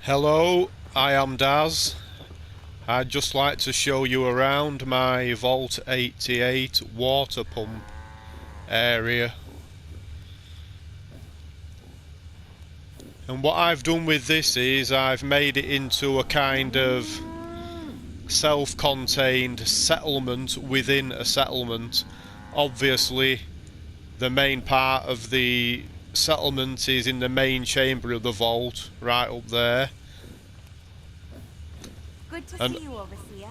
Hello, I am Daz. I'd just like to show you around my Vault 88 water pump area. And what I've done with this is I've made it into a kind of self-contained settlement within a settlement. Obviously, the main part of the settlement is in the main chamber of the vault, right up there. Good to see you, Overseer.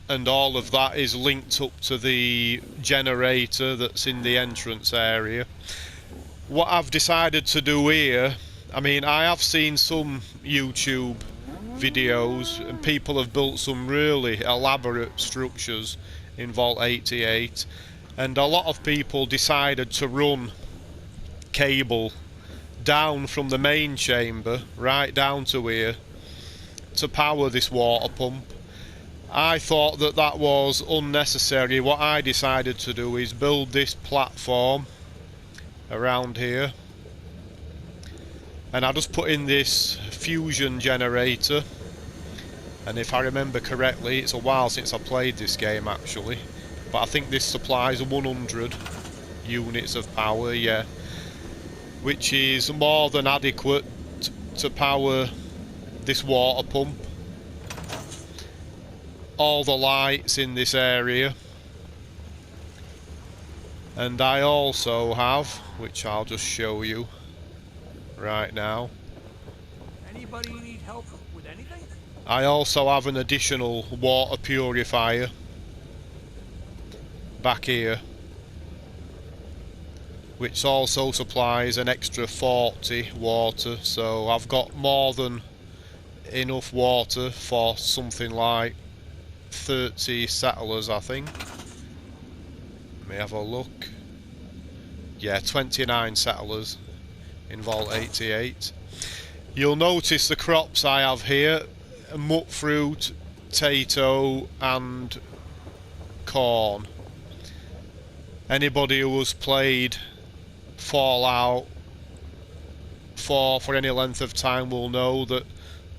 And all of that is linked up to the generator that's in the entrance area. What I've decided to do here, I mean, I have seen some YouTube videos and people have built some really elaborate structures in Vault 88, and a lot of people decided to run cable down from the main chamber right down to here to power this water pump. I thought that that was unnecessary. What I decided to do is build this platform around here, and I just put in this fusion generator, and if I remember correctly, it's a while since I played this game actually, but I think this supplies 100 units of power, yeah, which is more than adequate to power this water pump. All the lights in this area, and I also have, which I'll just show you right now, Anybody need help with anything? I also have an additional water purifier back here, which also supplies an extra 40 water, so I've got more than enough water for something like 30 settlers, I think. Let me have a look. Yeah, 29 settlers in Vault 88. You'll notice the crops I have here: mutfruit, potato and corn. Anybody who has played Fallout 4 for any length of time will know that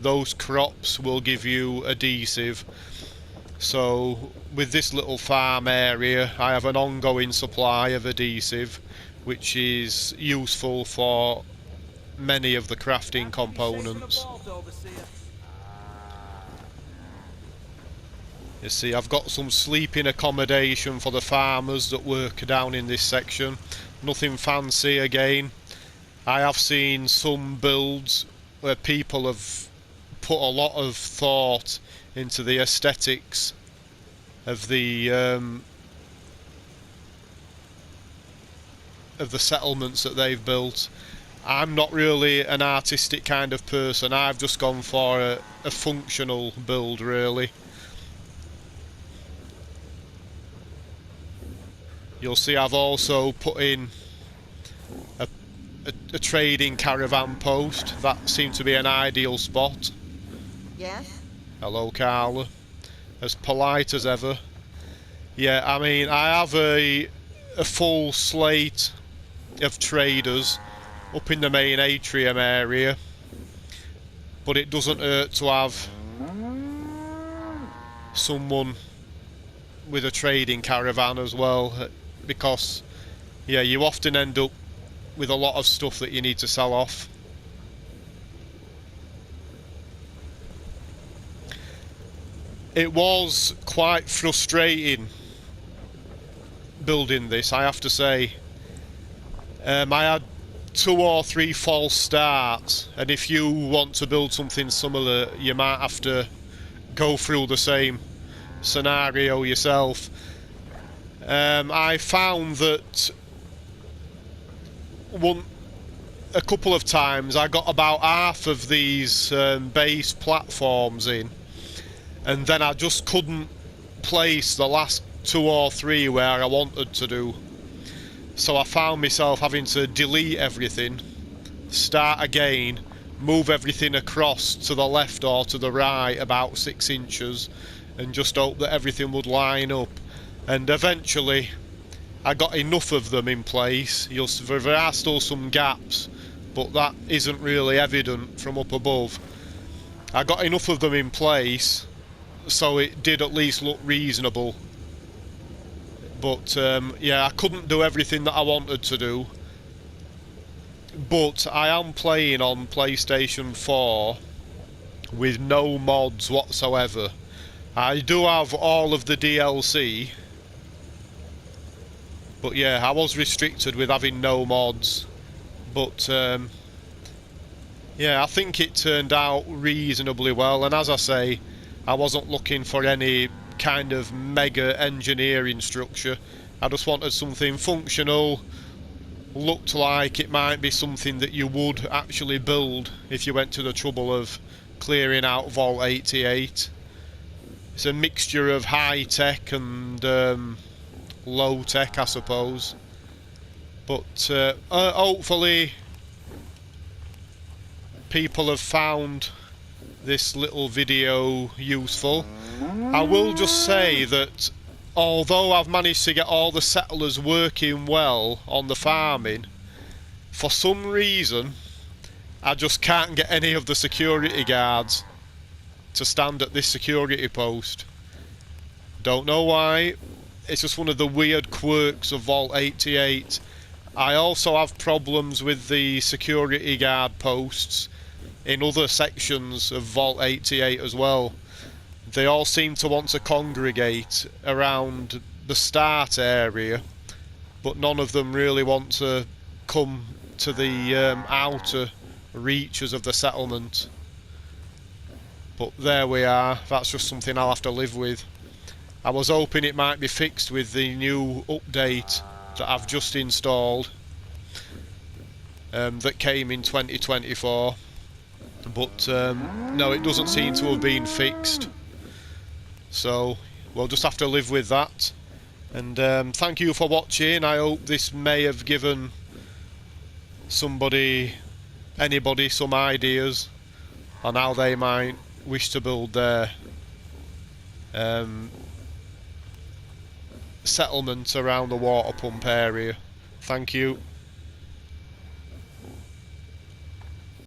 those crops will give you adhesive. So with this little farm area, I have an ongoing supply of adhesive, which is useful for many of the crafting components. You see, I've got some sleeping accommodation for the farmers that work down in this section. Nothing fancy again. I have seen some builds where people have put a lot of thought into the aesthetics of the settlements that they've built. I'm not really an artistic kind of person. I've just gone for a functional build, really. You'll see I've also put in a trading caravan post. That seemed to be an ideal spot. Yes? Hello, Carla. As polite as ever. Yeah, I mean, I have a full slate of traders up in the main atrium area, but it doesn't hurt to have someone with a trading caravan as well, because, yeah, you often end up with a lot of stuff that you need to sell off. It was quite frustrating building this, I have to say. I had 2 or 3 false starts, and if you want to build something similar, you might have to go through the same scenario yourself. I found that a couple of times I got about half of these base platforms in, and then I just couldn't place the last 2 or 3 where I wanted to do. So I found myself having to delete everything, start again, move everything across to the left or to the right about 6 inches, and just hope that everything would line up. And eventually I got enough of them in place. There are still some gaps, but that isn't really evident from up above. I got enough of them in place so it did at least look reasonable, but yeah, I couldn't do everything that I wanted to do. But I am playing on PlayStation 4 with no mods whatsoever. I do have all of the DLC, but yeah, I was restricted with having no mods. But yeah, I think it turned out reasonably well, and as I say, I wasn't looking for any kind of mega engineering structure. I just wanted something functional, looked like it might be something that you would actually build if you went to the trouble of clearing out Vault 88. It's a mixture of high tech and low tech, I suppose. But hopefully people have found this little video useful. I will just say that although I've managed to get all the settlers working well on the farming, for some reason I just can't get any of the security guards to stand at this security post. Don't know why. It's just one of the weird quirks of Vault 88. I also have problems with the security guard posts in other sections of Vault 88 as well. They all seem to want to congregate around the start area, but none of them really want to come to the outer reaches of the settlement. But there we are, that's just something I'll have to live with. I was hoping it might be fixed with the new update that I've just installed, that came in 2024, but no, it doesn't seem to have been fixed, so we'll just have to live with that. And thank you for watching. I hope this may have given anybody some ideas on how they might wish to build their settlement around the water pump area. Thank you.